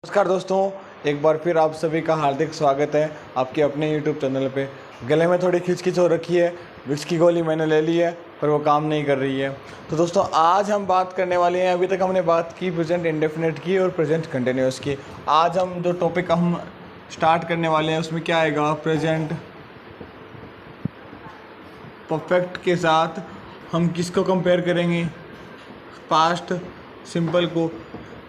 नमस्कार दोस्तों, एक बार फिर आप सभी का हार्दिक स्वागत है आपके अपने YouTube चैनल पे। गले में थोड़ी खिचखिच हो रखी है, विक्स की गोली मैंने ले ली है पर वो काम नहीं कर रही है। तो दोस्तों आज हम बात करने वाले हैं, अभी तक हमने बात की प्रेजेंट इंडेफिनिट की और प्रेजेंट कंटिन्यूअस की। आज हम जो टॉपिक हम स्टार्ट करने वाले हैं उसमें क्या आएगा, प्रेजेंट परफेक्ट के साथ हम किसको कंपेयर करेंगे, पास्ट सिंपल को।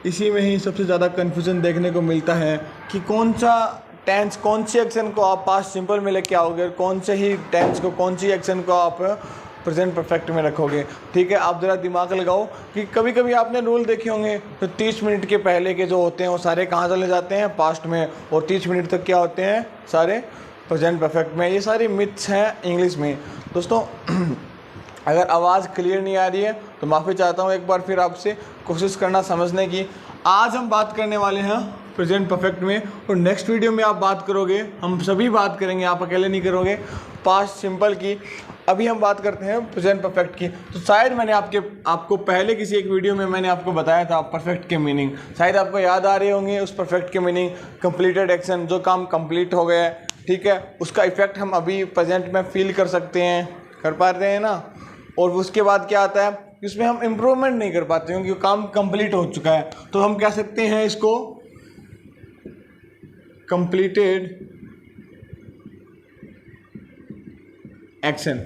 इसी में ही सबसे ज़्यादा कन्फ्यूज़न देखने को मिलता है कि कौन सा टेंस, कौन सी एक्शन को आप पास्ट सिंपल में लेके आओगे, कौन से ही टेंस को, कौन सी एक्शन को आप प्रेजेंट परफेक्ट में रखोगे। ठीक है, आप ज़रा दिमाग लगाओ कि कभी कभी आपने रूल देखे होंगे तो 30 मिनट के पहले के जो होते हैं वो सारे कहाँ चले जाते हैं, पास्ट में, और 30 मिनट तक क्या होते हैं, सारे प्रेजेंट परफेक्ट में। ये सारी मिथ्स हैं इंग्लिश में। दोस्तों अगर आवाज़ क्लियर नहीं आ रही है तो माफ़ी चाहता हूँ एक बार फिर आपसे, कोशिश करना समझने की। आज हम बात करने वाले हैं प्रेजेंट परफेक्ट में, और नेक्स्ट वीडियो में आप बात करोगे, हम सभी बात करेंगे, आप अकेले नहीं करोगे, पास्ट सिंपल की। अभी हम बात करते हैं प्रेजेंट परफेक्ट की। तो शायद मैंने आपको पहले किसी एक वीडियो में मैंने आपको बताया था परफेक्ट के मीनिंग, शायद आपको याद आ रहे होंगे उस परफेक्ट के मीनिंग। कंप्लीटेड एक्शन, जो काम कंप्लीट हो गया है, ठीक है, उसका इफेक्ट हम अभी प्रेजेंट में फील कर सकते हैं, कर पाते हैं ना। और उसके बाद क्या आता है, इसमें हम इम्प्रूवमेंट नहीं कर पाते क्योंकि काम कंप्लीट हो चुका है। तो हम कह सकते हैं इसको कंप्लीटेड एक्शन।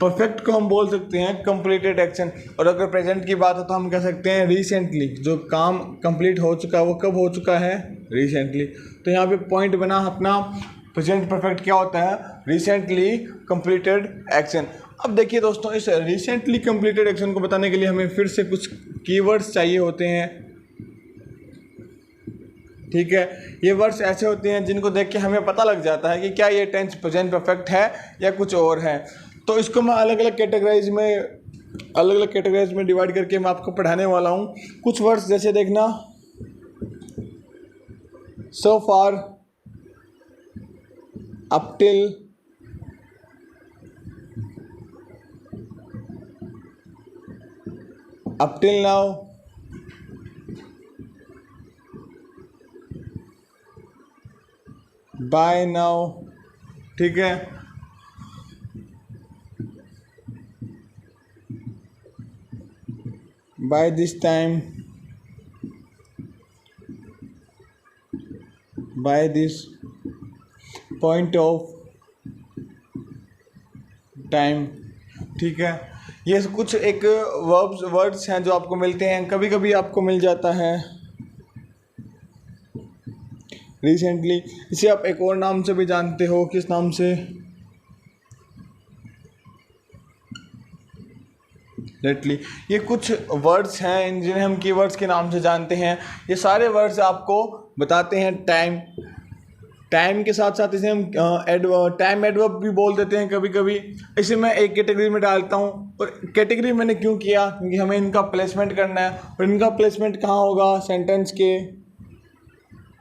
परफेक्ट को हम बोल सकते हैं कंप्लीटेड एक्शन। और अगर प्रेजेंट की बात हो तो हम कह सकते हैं रिसेंटली, जो काम कंप्लीट हो चुका है वो कब हो चुका है, रिसेंटली। तो यहाँ पे पॉइंट बना अपना, प्रेजेंट परफेक्ट क्या होता है, रिसेंटली कंप्लीटेड एक्शन। अब देखिए दोस्तों, इस रिसेंटली कंप्लीटेड एक्शन को बताने के लिए हमें फिर से कुछ कीवर्ड्स चाहिए होते हैं। ठीक है, ये वर्ड्स ऐसे होते हैं जिनको देख के हमें पता लग जाता है कि क्या ये टेंस प्रेजेंट परफेक्ट है या कुछ और है। तो इसको मैं अलग अलग कैटेगराइज में डिवाइड करके मैं आपको पढ़ाने वाला हूँ। कुछ वर्ड्स जैसे देखना, so far, up till, up till now, by now, ठीक है, by this time, by this point of time. ठीक है, ये कुछ एक वर्ड्स हैं जो आपको मिलते हैं, कभी कभी आपको मिल जाता है रिसेंटली। इसे आप एक और नाम से भी जानते हो, किस नाम से, लेटली। ये कुछ वर्ड्स हैं जिन्हें हम कीवर्ड्स के नाम से जानते हैं। ये सारे वर्ड्स आपको बताते हैं टाइम के साथ साथ इसे हम टाइम एडवर्ब भी बोल देते हैं कभी कभी। इसे मैं एक कैटेगरी में डालता हूँ, और कैटेगरी मैंने क्यों किया, क्योंकि हमें इनका प्लेसमेंट करना है, और इनका प्लेसमेंट कहाँ होगा, सेंटेंस के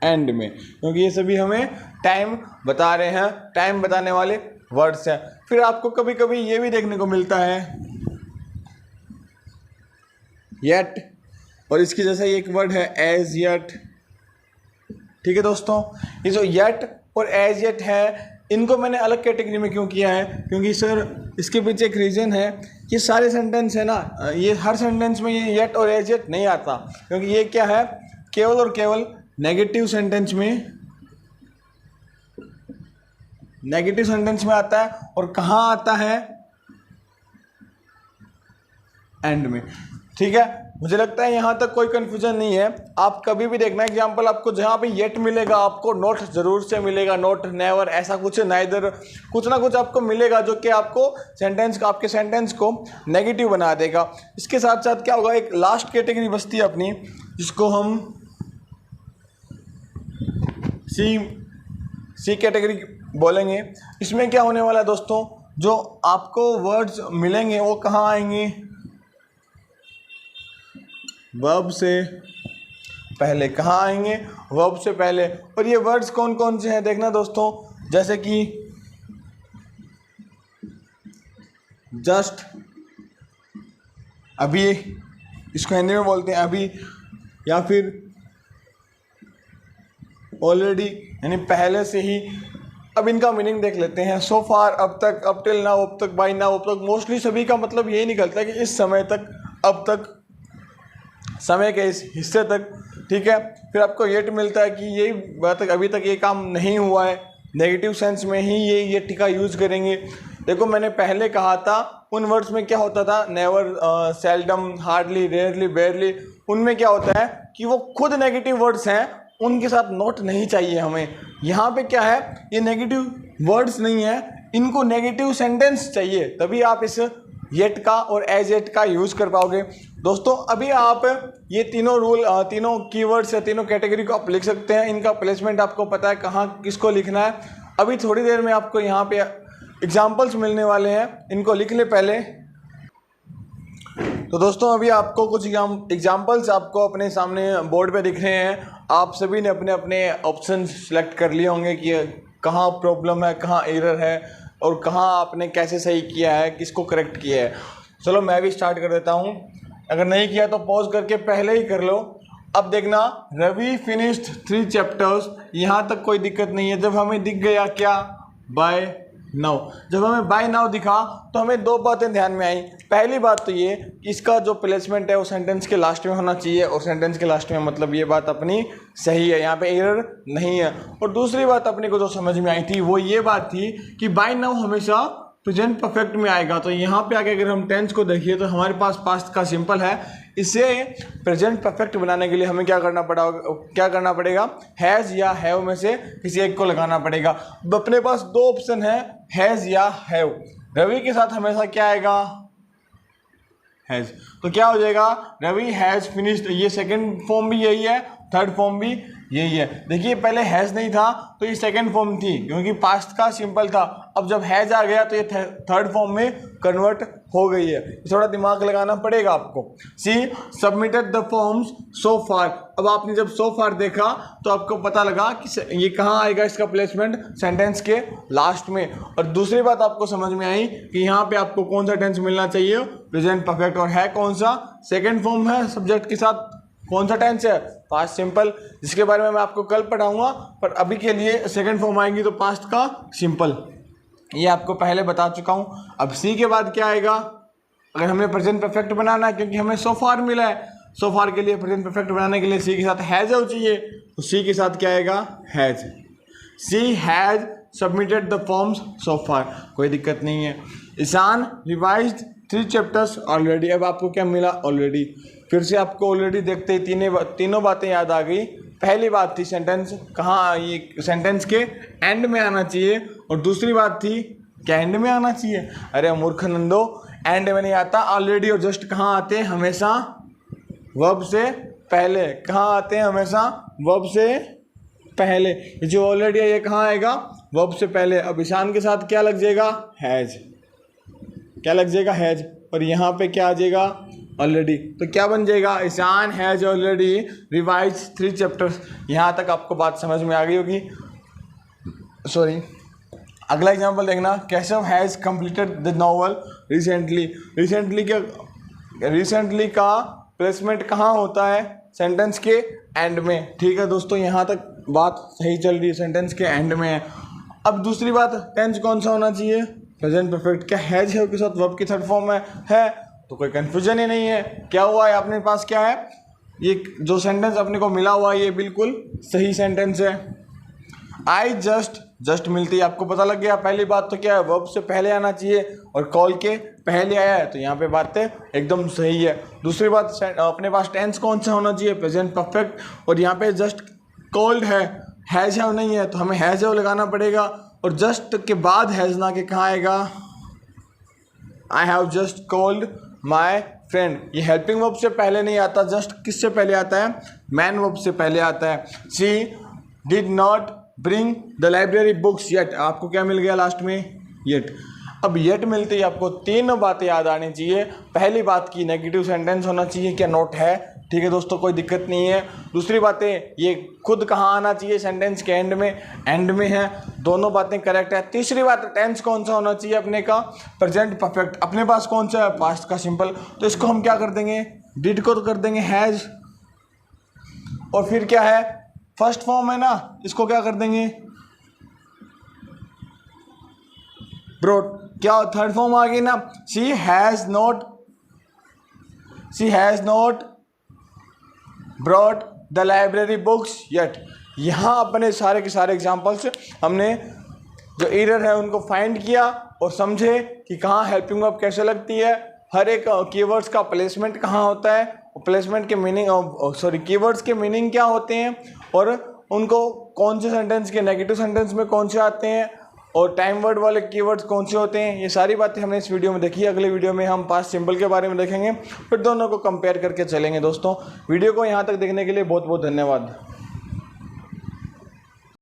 एंड में, क्योंकि ये सभी हमें टाइम बता रहे हैं, टाइम बताने वाले वर्ड्स हैं। फिर आपको कभी कभी ये भी देखने को मिलता है येट, और इसकी जैसा एक वर्ड है एज येट। ठीक है दोस्तों, ये जो येट और एज येट है, इनको मैंने अलग कैटेगरी में क्यों किया है, क्योंकि सर इसके पीछे एक रीज़न है। ये सारे सेंटेंस है ना, ये हर सेंटेंस में ये येट और एज येट नहीं आता, क्योंकि ये क्या है, केवल और केवल नेगेटिव सेंटेंस में आता है। और कहाँ आता है, एंड में। ठीक है, मुझे लगता है यहाँ तक कोई कंफ्यूजन नहीं है। आप कभी भी देखना, एग्जांपल आपको जहाँ पे येट मिलेगा आपको नोट जरूर से मिलेगा, नोट, नेवर, ऐसा कुछ, नाइदर, कुछ ना कुछ आपको मिलेगा जो कि आपको आपके सेंटेंस को नेगेटिव बना देगा। इसके साथ साथ क्या होगा, एक लास्ट कैटेगरी बचती है अपनी, जिसको हम सी कैटेगरी बोलेंगे। इसमें क्या होने वाला है दोस्तों, जो आपको वर्ड्स मिलेंगे वो कहाँ आएंगे, वर्ब से पहले। कहाँ आएंगे, वर्ब से पहले। और ये वर्ड्स कौन कौन से हैं देखना दोस्तों, जैसे कि जस्ट, अभी, इसको हिंदी में बोलते हैं अभी, या फिर ऑलरेडी यानी पहले से ही। अब इनका मीनिंग देख लेते हैं। सो फार अब तक, अब टिल नाउ अब तक, बाय नाउ अब तक, मोस्टली सभी का मतलब यही निकलता है कि इस समय तक, अब तक, समय के इस हिस्से तक, ठीक है। फिर आपको येट मिलता है कि ये बात अभी तक ये काम नहीं हुआ है, नेगेटिव सेंस में ही ये येट का यूज़ करेंगे। देखो मैंने पहले कहा था उन वर्ड्स में क्या होता था, नेवर, सेल्डम, हार्डली, रेयरली, बेयरली, उनमें क्या होता है कि वो खुद नेगेटिव वर्ड्स हैं, उनके साथ नोट नहीं चाहिए हमें। यहाँ पे क्या है, ये नेगेटिव वर्ड्स नहीं है, इनको नेगेटिव सेंटेंस चाहिए, तभी आप इस येट का और एज येट का यूज़ कर पाओगे। दोस्तों अभी आप ये तीनों रूल, तीनों कीवर्ड्स या तीनों कैटेगरी को आप लिख सकते हैं। इनका प्लेसमेंट आपको पता है कहाँ किसको लिखना है। अभी थोड़ी देर में आपको यहाँ पे एग्जाम्पल्स मिलने वाले हैं, इनको लिख ले पहले। तो दोस्तों अभी आपको कुछ एग्जाम्पल्स आपको अपने सामने बोर्ड पे दिख रहे हैं। आप सभी ने अपने अपने ऑप्शन सेलेक्ट कर लिए होंगे कि कहाँ प्रॉब्लम है, कहाँ एरर है और कहाँ आपने कैसे सही किया है, किसको करेक्ट किया है। चलो मैं भी स्टार्ट कर देता हूँ। अगर नहीं किया तो पॉज करके पहले ही कर लो। अब देखना, रवि फिनिश्ड 3 चैप्टर्स, यहाँ तक कोई दिक्कत नहीं है। जब हमें दिख गया क्या, बाय नाउ, जब हमें बाय नाउ दिखा तो हमें 2 बातें ध्यान में आई। पहली बात तो ये कि इसका जो प्लेसमेंट है वो सेंटेंस के लास्ट में होना चाहिए, और सेंटेंस के लास्ट में मतलब ये बात अपनी सही है, यहाँ पे एरर नहीं है। और दूसरी बात अपने को जो समझ में आई थी वो ये बात थी कि बाय नाउ हमेशा प्रेजेंट परफेक्ट में आएगा। तो यहाँ पे आके अगर हम टेंस को देखिए तो हमारे पास पास्ट का सिंपल है, इसे प्रेजेंट परफेक्ट बनाने के लिए हमें क्या करना पड़ेगा, हैज़ या हैव में से किसी एक को लगाना पड़ेगा। अब अपने पास 2 ऑप्शन है, हैज़ या हैव। रवि के साथ हमेशा क्या आएगा, हैज़। तो क्या हो जाएगा, रवि हैज़ फिनिश्ड, ये सेकंड फॉर्म भी यही है, थर्ड फॉर्म भी यही है। देखिए पहले हैज़ नहीं था तो ये सेकंड फॉर्म थी क्योंकि पास्ट का सिंपल था। अब जब हैज़ आ गया तो ये थर्ड फॉर्म में कन्वर्ट हो गई है। थोड़ा दिमाग लगाना पड़ेगा आपको। सी सबमिटेड द फॉर्म्स सो फार। अब आपने जब सो फार देखा तो आपको पता लगा कि ये कहाँ आएगा, इसका प्लेसमेंट सेंटेंस के लास्ट में। और दूसरी बात आपको समझ में आई कि यहाँ पे आपको कौन सा टेंस मिलना चाहिए, प्रेजेंट परफेक्ट, और है कौन सा, सेकेंड फॉर्म है सब्जेक्ट के साथ। कौन सा टेंस है, पास्ट सिंपल, जिसके बारे में मैं आपको कल पढ़ाऊंगा, पर अभी के लिए सेकंड फॉर्म आएगी तो पास्ट का सिंपल, ये आपको पहले बता चुका हूं। अब सी के बाद क्या आएगा, अगर हमें प्रेजेंट परफेक्ट बनाना है क्योंकि हमें सो फार मिला है, सो फार के लिए प्रेजेंट परफेक्ट बनाने के लिए सी के साथ हैज़ चाहिए, तो सी के साथ क्या आएगा, has. She has submitted the forms so far, कोई दिक्कत नहीं है। Ishan revised 3 chapters already. अब आपको क्या मिला, ऑलरेडी। फिर से आपको ऑलरेडी देखते ही तीनों बातें याद आ गई। पहली बात थी सेंटेंस कहाँ, ये सेंटेंस के एंड में आना चाहिए, और दूसरी बात थी क्या एंड में आना चाहिए। अरे मूर्ख नंदो, एंड में नहीं आता, ऑलरेडी और जस्ट कहाँ आते हैं, हमेशा वर्ब से पहले। कहाँ आते हैं, हमेशा वर्ब से पहले। ये जो ऑलरेडी है ये कहाँ आएगा, वर्ब से पहले। अब ईशान के साथ क्या लग जाएगा, हैज़। क्या लग जाएगा, हैज़, और यहाँ पे क्या आ जाएगा, ऑलरेडी। तो क्या बन जाएगा, Ishan has already revise 3 chapters. यहाँ तक आपको बात समझ में आ गई होगी। सॉरी, अगला एग्जांपल देखना, Keshav has completed the novel recently. Recently का प्लेसमेंट कहाँ होता है, सेंटेंस के एंड में। ठीक है दोस्तों, यहाँ तक बात सही चल रही है, सेंटेंस के एंड में है। अब दूसरी बात, टेंस कौन सा होना चाहिए, प्रेजेंट परफेक्ट। क्या हैज़ है के साथ वर्ब की थर्ड फॉर्म है तो कोई कन्फ्यूजन ही नहीं है। क्या हुआ है, अपने पास क्या है, ये जो सेंटेंस अपने को मिला हुआ है ये बिल्कुल सही सेंटेंस है। आई जस्ट मिलती है, आपको पता लग गया। पहली बात तो क्या है, वर्ब से पहले आना चाहिए और कॉल के पहले आया है, तो यहाँ पे बातें एकदम सही है। दूसरी बात, अपने पास टेंस कौन सा होना चाहिए, प्रेजेंट परफेक्ट, और यहाँ पे जस्ट कॉल्ड है, हैज़ हैव नहीं है, तो हमें हैज़ हैव लगाना पड़ेगा। और जस्ट के बाद हैज़ ना के कहाँ आएगा, I have just called my friend. ये हेल्पिंग वर्ब से पहले नहीं आता, जस्ट किससे पहले आता है, मैन वर्ब से पहले आता है। She did not bring the library books yet. आपको क्या मिल गया लास्ट में, येट। अब येट मिलते ही आपको 3 बातें याद आनी चाहिए। पहली बात की नेगेटिव सेंटेंस होना चाहिए, क्या नोट है, ठीक है दोस्तों, कोई दिक्कत नहीं है। दूसरी बातें, ये खुद कहाँ आना चाहिए, सेंटेंस के एंड में है, दोनों बातें करेक्ट है। तीसरी बात, टेंस कौन सा होना चाहिए अपने का, प्रेजेंट परफेक्ट। अपने पास कौन सा है, पास्ट का सिंपल, तो इसको हम क्या कर देंगे, डिड को तो कर देंगे हैज़, और फिर क्या है, फर्स्ट फॉर्म है ना, इसको क्या कर देंगे ब्रॉट। क्या थर्ड फॉर्म आ गई ना, she has not brought the library books yet. यहाँ अपने सारे के सारे एग्जाम्पल्स हमने जो एरर है उनको फाइंड किया और समझे कि कहाँ हेल्पिंग वर्ब कैसे लगती है, हर एक कीवर्ड्स का प्लेसमेंट कहाँ होता है, प्लेसमेंट के मीनिंग कीवर्ड्स के मीनिंग क्या होते हैं, और उनको कौन से सेंटेंस के नेगेटिव सेंटेंस में कौन से आते हैं, और टाइम वर्ड वाले कीवर्ड्स कौन से होते हैं। ये सारी बातें हमने इस वीडियो में देखी। अगले वीडियो में हम पास्ट सिंपल के बारे में देखेंगे, फिर दोनों को कंपेयर करके चलेंगे। दोस्तों वीडियो को यहाँ तक देखने के लिए बहुत बहुत धन्यवाद।